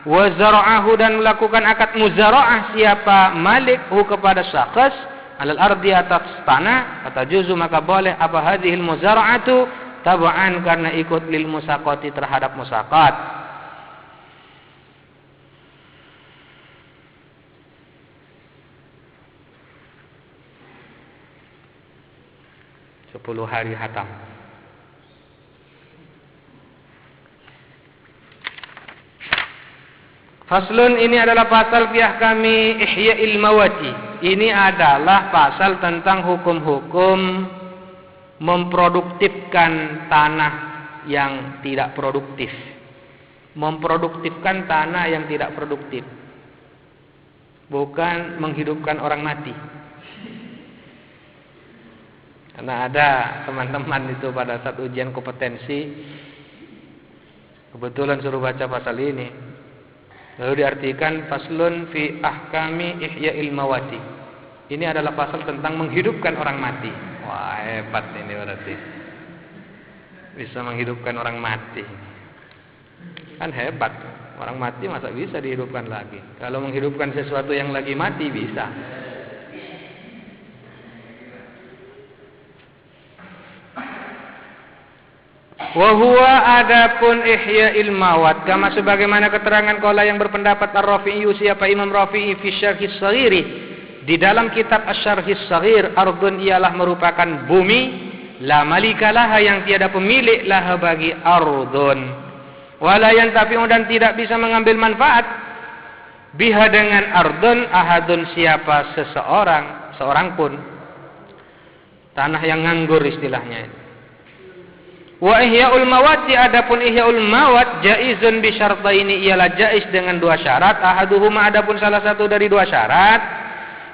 wa zara'ahu dan melakukan akad muzara'ah siapa malikhu kepada syakhs alal ardi atas tanah, kata juzu maka boleh apa hadhil muzara'atu tab'an karena ikut lil musaqati terhadap musaqat. Sepuluh hari hatam. Faslun, ini adalah pasal fi ahkami ihya'il mawati. Ini adalah pasal tentang hukum-hukum memproduktifkan tanah yang tidak produktif. Memproduktifkan tanah yang tidak produktif. Bukan menghidupkan orang mati. Karena ada teman-teman itu pada saat ujian kompetensi kebetulan suruh baca pasal ini. Lalu diartikan faslun fi ahkami ihya'il mawati. Ini adalah pasal tentang menghidupkan orang mati. Wah, hebat ini berarti. Bisa menghidupkan orang mati. Kan hebat. Orang mati masa bisa dihidupkan lagi? Kalau menghidupkan sesuatu yang lagi mati bisa. Wahuwa adapun ihya'il mawat kama sebagaimana keterangan qala yang berpendapat Ar-Rafi'i siapa Imam Rafi'i fi Syarhis Shaghir di dalam kitab Asy-Syarhis Shaghir ardun ialah merupakan bumi la malikalah yang tiada pemilik lah bagi ardun wala yantafi'u dan tidak bisa mengambil manfaat biha dengan ardun ahadun siapa seorang pun tanah yang nganggur istilahnya. Wa ihya'ul mawati adapun ihya'ul mawat jaizun bi syartaini ialah jaiz dengan dua syarat. Ahaduhuma adapun salah satu dari dua syarat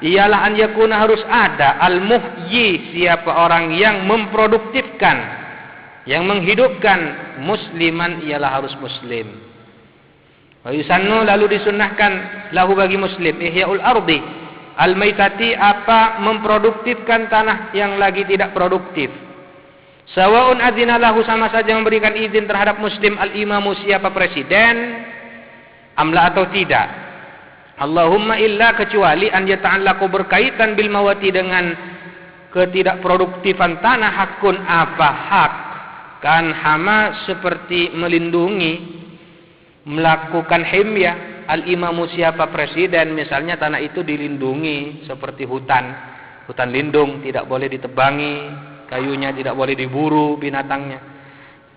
ialah an yakuna harus ada al muhyi siapa orang yang memproduktifkan yang menghidupkan musliman ialah harus muslim. Wa yusannu lalu disunnahkan lahu bagi muslim ihya'ul ardi al maitati apa memproduktifkan tanah yang lagi tidak produktif. Sawaun adzina lahu sama saja memberikan izin terhadap muslim al-imamu siapa presiden amla atau tidak. Allahumma illa kecuali an yata'allaqu berkaitan bil mawati dengan ketidakproduktifan tanah hakun apa hak kan hama seperti melindungi melakukan himyah al-imamu siapa presiden misalnya tanah itu dilindungi seperti hutan lindung tidak boleh ditebangi. Kayunya tidak boleh diburu binatangnya.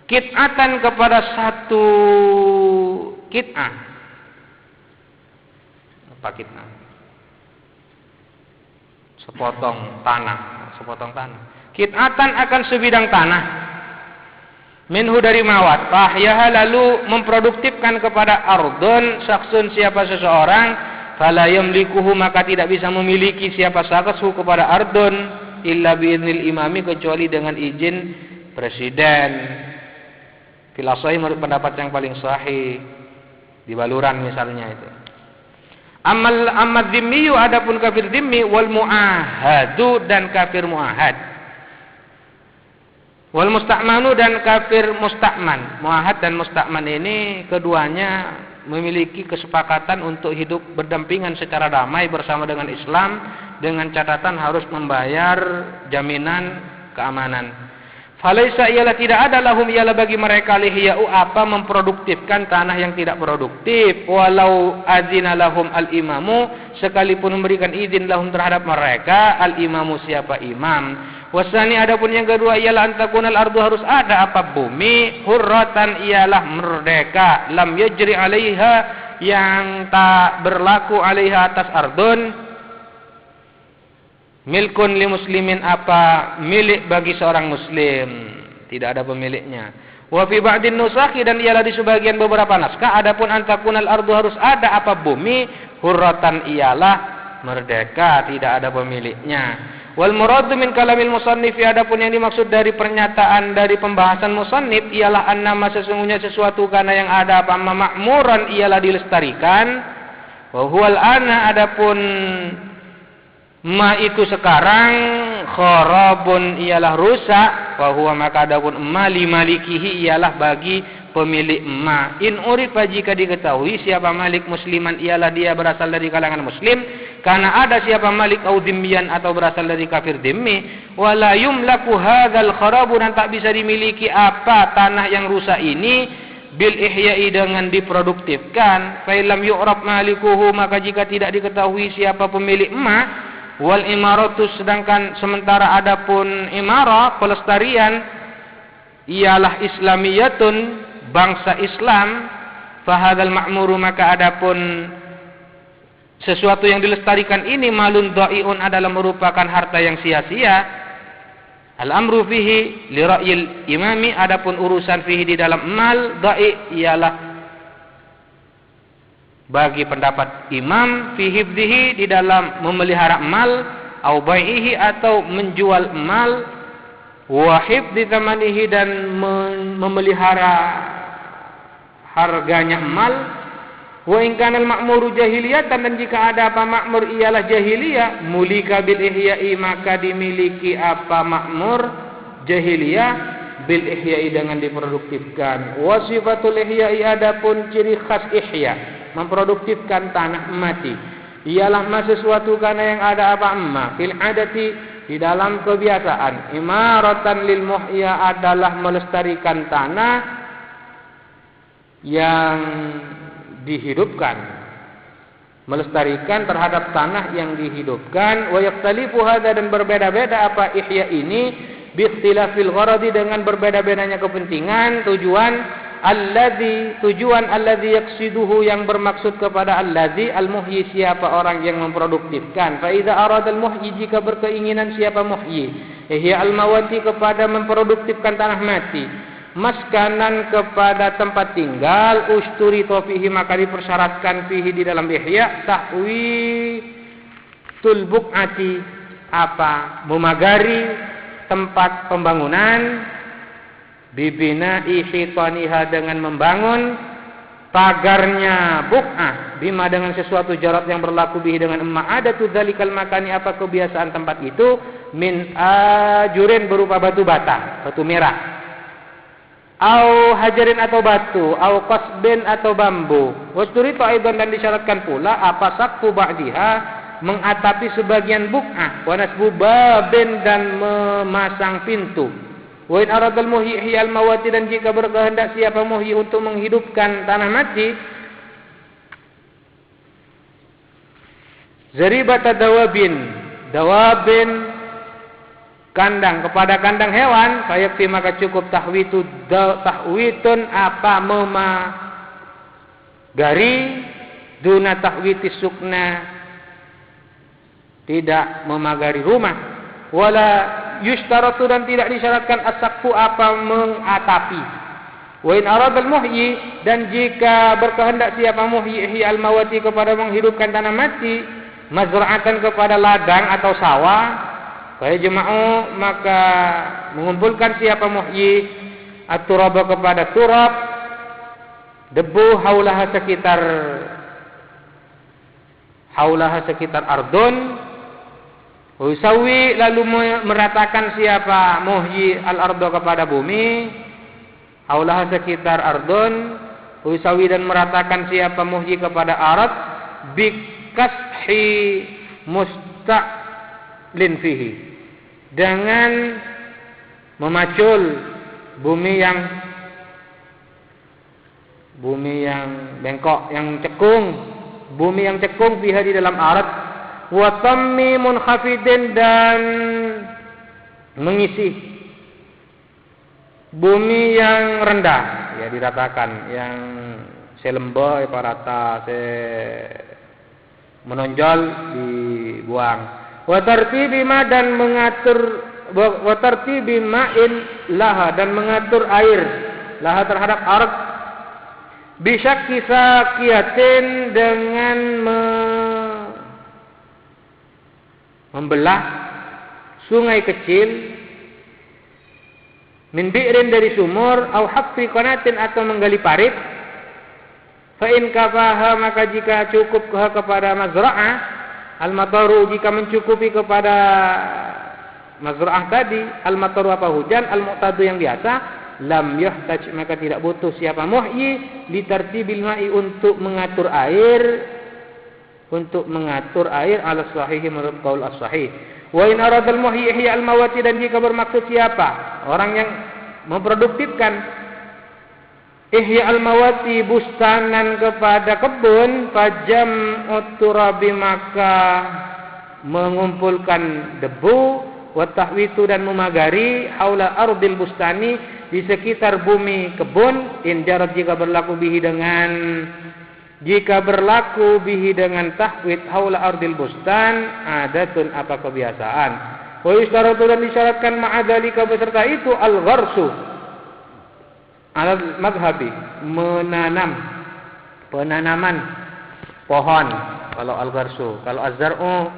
Kit'atan kepada satu kit'ah. Apa kit'ah? Sepotong tanah. Kit'atan akan sebidang tanah. Minhu dari mawat. Fahyaha lalu memproduktifkan kepada ardun saksun siapa seseorang. Fala yamlikuhu maka tidak bisa memiliki siapa saksu kepada ardun. Illa biiznil imami kecuali dengan izin presiden. Filasai menurut pendapat yang paling sahih di Baluran misalnya itu. Amal dzimmiyu adapun kafir dzimmi wal muahadu dan kafir muahad. Wal musta'manu dan kafir musta'man. Muahad dan musta'man ini keduanya memiliki kesepakatan untuk hidup berdampingan secara damai bersama dengan Islam dengan catatan harus membayar jaminan keamanan. Falaisa ialah tidak ada lahum ialah bagi mereka lihya'u apa memproduktifkan tanah yang tidak produktif walau azina lahum al-imamu sekalipun memberikan izin lahum terhadap mereka al-imamu siapa imam. Wasani adapun yang kedua ialah antakunal ardu harus ada apa bumi hurratan ialah merdeka lam yajri alaiha yang tak berlaku alaiha atas ardun milkun li muslimin apa milik bagi seorang muslim tidak ada pemiliknya. Wa fi ba'din nusakhi dan ialah di sebagian beberapa naskah adapun antakunal ardu harus ada apa bumi hurratan ialah merdeka tidak ada pemiliknya. Wal muradu min kalamil musannif adapun yang dimaksud dari pernyataan dari pembahasan musannif ialah annama sesungguhnya sesuatu karena yang ada apa ma'muran ialah dilestarikan wa huwal ana adapun ma itu sekarang kharabun ialah rusak wa huwa maka adapun mali malikihi ialah bagi pemilik emas. In urifa jika diketahui siapa malik musliman ialah dia berasal dari kalangan muslim, karena ada siapa malik au dhimmiyan atau berasal dari kafir dhimmi, wala yumlaku hadzal kharabu dan tak bisa dimiliki apa tanah yang rusak ini bil ihya'i dengan diproduktifkan. Fa illam yu'raf malikuhu maka jika tidak diketahui siapa pemilik emas, wal imaratu sedangkan sementara adapun imarah pelestarian ialah islamiyatun bangsa Islam, fahadzal ma'muru maka adapun sesuatu yang dilestarikan ini malun dha'iun adalah merupakan harta yang sia-sia. Al-amru fihi li ra'yil imami adapun urusan fihi di dalam mal dha'i ialah bagi pendapat imam fi hifdzihi di dalam memelihara mal au bai'ihi atau menjual mal wa hifdzi tsamanihi dan memelihara harganya mal. Wa in kana al-ma'muru jahiliyatan dan jika ada apa makmur ialah jahiliyah, mulika bil ihya'i maka dimiliki apa makmur jahiliyah bil ihya'i dengan diproduktifkan. Wa sifatul ihya'i adapun ciri khas ihya memproduktifkan tanah mati ialah ma sesuatu karena yang ada apa emma fil adati di dalam kebiasaan. Imaratan lil muhya adalah melestarikan tanah yang dihidupkan, melestarikan terhadap tanah yang dihidupkan. Wa yaktalifu hadza dan berbeda-beda apa ihya ini bi ikhtilafil gharadi dengan berbeda-bedanya kepentingan tujuan alladzi yaqsiduhu yang bermaksud kepada alladzi al-muhyi siapa orang yang memproduktifkan. Fa idza arada al-muhyi jika berkeinginan siapa muhyi ihya al-mawati kepada memproduktifkan tanah mati, maskanan kepada tempat tinggal, usturi tofihi maka dipersyaratkan fihi di dalam ihya tahwitul buq'ati apa memagari tempat pembangunan, bibina'i hitaniha dengan membangun pagarnya buq'ah, bima dengan sesuatu jarat yang berlaku bihi dengan emma adatu dzalikal makani apa kebiasaan tempat itu, min ajurin berupa batu bata, batu merah, au hajarin atau batu, au qasbin atau bambu. Wasturita aidan dan disyaratkan pula apa saqfu ba'diha mengatapi sebagian buq'ah, wa nasbu babin dan memasang pintu. Wa in aradal muhyi ihyal mawati dan jika berkehendak siapa muhyi untuk menghidupkan tanah mati, zaribata dawabin kandang kepada kandang hewan, fayakfi maka cukup tahwitun apa memagari duna tahwiti sukna tidak memagari rumah, wala yushtaratu dan tidak disyaratkan as-saqfu apa mengatapi. Wa in aradal muhyi dan jika berkehendak siapa muhyi ihyal mawati kepada menghidupkan tanah mati, mazra'atan kepada ladang atau sawah, fa yajma'u maka mengumpulkan siapa muhyi at-turaba kepada turab debu haulaha sekitar ardun. Usawi lalu meratakan siapa muhyi al-ardo kepada bumi, haulaha sekitar ardun. Usawi dan meratakan siapa muhyi kepada arad, bikashi musta'lin fihi dengan memacul bumi yang bengkok, yang cekung, bumi yang cekung fiha di dalam arad. Wa tammi munkhafidin dan mengisi bumi yang rendah, ya diratakan, yang selembah parata menonjol dibuang. Wa tartibi ma dan mengatur wa tartibi ma'in laha dan mengatur air laha terhadap ard bisyakki saqiyatin dengan membelah sungai kecil, min bi'rin dari sumur, au hafri qanatin atau menggali parit. Fa in kafaha maka jika cukup kepada mazra'ah, al-mataru jika mencukupi kepada mazra'ah tadi, al-mataru apa hujan, al-mu'tadu yang biasa, lam yuhtaj maka tidak butuh siapa muhyi litartibil ma'i untuk mengatur air ala sahih menurut qaul as-sahih. Wa in aradal muhyi ihya al-mawati dan jika bermaksud siapa orang yang memproduktifkan ihya al-mawati bustanan kepada kebun fajam uturabi maka mengumpulkan debu wa tahwitu dan memagari haula ardil bustani di sekitar bumi kebun in jarat jika berlaku bihi dengan tahwit haula ardil bustan adatun apa kebiasaan. Wa yustaratu dan disyaratkan ma'adalika beserta itu al-gharsu al madhabi penanaman pohon kalau al-gharsu. Kalau az-zar'u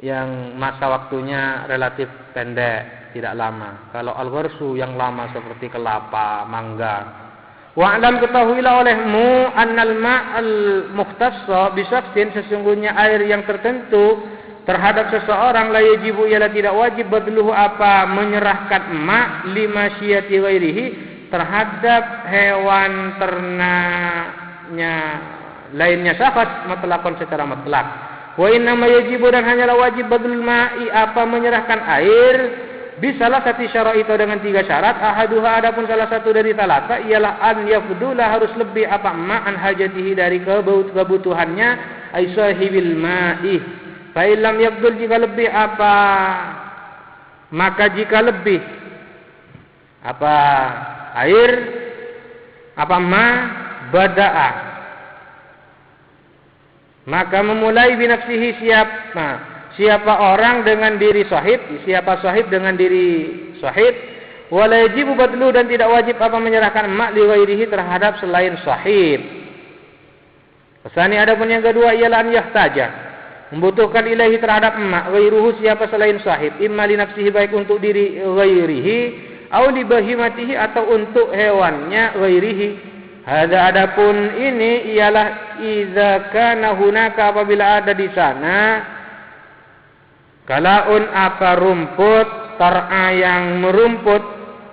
yang masa waktunya relatif pendek, tidak lama. Kalau al-gharsu yang lama seperti kelapa, mangga. Wa'lam ketahuilah olehmu annal ma'al mukhtassa bisaftin sesungguhnya air yang tertentu terhadap seseorang la yajibu ialah tidak wajib badluhu apa menyerahkan ma lima syiyati ghairihi terhadap hewan ternaknya lainnya safat mutlakon secara mutlak. Wa inna ma yajibu dan hanyalah wajib badlul ma'i apa menyerahkan air bisalah satu syarat itu dengan 3 syarat. Ahaduha adapun salah satu dari talata ialah an yafdula harus lebih apa ma'an hajatihi dari kebutuhannya ay sahibil ma'i. Fa illam yafdul jika lebih apa maka jika lebih apa air apa ma bada'a maka memulai binafsihi siapa orang dengan diri sahib, siapa sahib dengan diri sahib, wala yajibu badlu dan tidak wajib apa menyerahkan mak li ghairihi terhadap selain sahib. Pesani adapun yang kedua ialah an yahtaja membutuhkan ilahi terhadap mak ghairuhu siapa selain sahib, imma li nafsihi baik untuk diri ghairihi au li bahimatihi atau untuk hewannya ghairihi. Hadza adapun ini ialah idza kana hunaka apabila ada di sana kalaun apa rumput tar'a yang merumput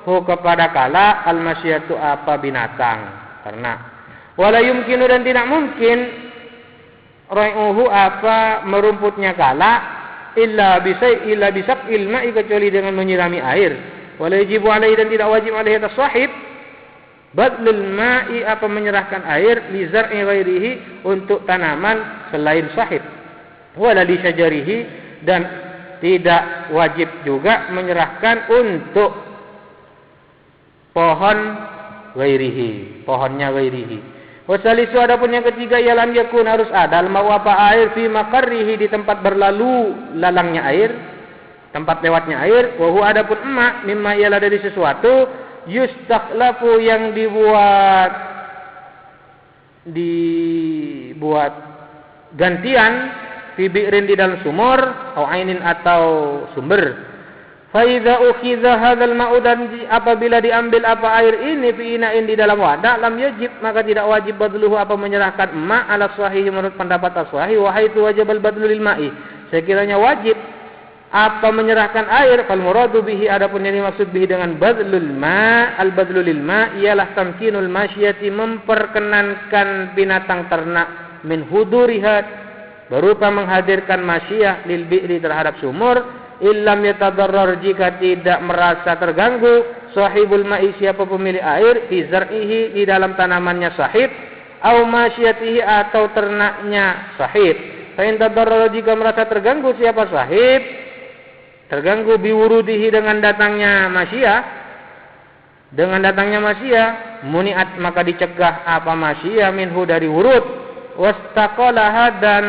hu kepada kala al-masyatu apa binatang ternak. Wala yumkinu dan tidak mungkin rai'uhu apa merumputnya kala illa bisak ilma'i kecuali dengan menyirami air. Wala yajibu alaihi dan tidak wajib alaihi atas sahib badlul ma'i apa menyerahkan air li zar'i ghairihi untuk tanaman selain sahib. Wala li syajarihi dan tidak wajib juga menyerahkan untuk pohon ghairihi, pohonnya ghairihi. Wasalisu adapun yang ketiga ialah yakun harus ada mau apa air fi maqarrihi di tempat berlalu lalangnya air, tempat lewatnya air. Wa huwa adapun emak mimma ialah dari sesuatu yustakhlafu yang dibuat gantian fi bi'rin di dalam sumur atau ainin atau sumber. Fa idza ukhidha hadzal ma'u dan apabila diambil apa air ini fi ina'in di dalam wadah lam yajib maka tidak wajib badluhu apa menyerahkan ma ala sahih menurut pendapat as-sahih wa haitsu wajibal badlu lil ma'i sekiranya wajib apa menyerahkan air fal muradu bihi adapun yang dimaksud bihi dengan badlul ma al badlul lil ma ialah tamkinul masyiyati memperkenankan binatang ternak min hudurihat berupa menghadirkan masyiyah lil bi'ri terhadap sumur illam yatadarrar jika tidak merasa terganggu sahibul ma'i siapa pemilik air fi zar'ihi di dalam tanamannya sahib au masyiyatihi atau ternaknya sahib. Fa in tadarrar jika merasa terganggu siapa sahib terganggu biwurudihi dengan datangnya masyia muniat maka dicegah apa masyia minhu dari wurud wastaqalaha dan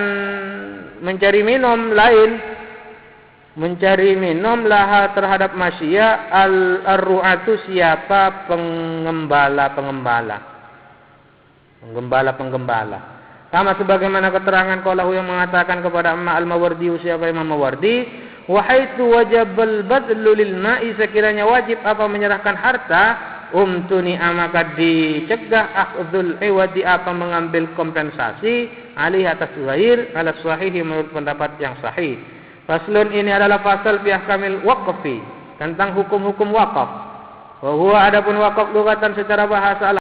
mencari minum laha terhadap masyia al-ru'atu siapa penggembala sama sebagaimana keterangan qalahu yang mengatakan kepada al-Mawardi siapa Imam Mawardi wa haitsu wajabal badlu lil ma'i sekiranya wajib apa menyerahkan harta tuni maka dicegah akhdul iwadi apa mengambil kompensasi alih atas ghair ala sahih menurut pendapat yang sahih. Faslun ini adalah fasal fi ahkamil waqfi tentang hukum-hukum wakaf. Wa huwa adapun waqaf lugatan secara bahasa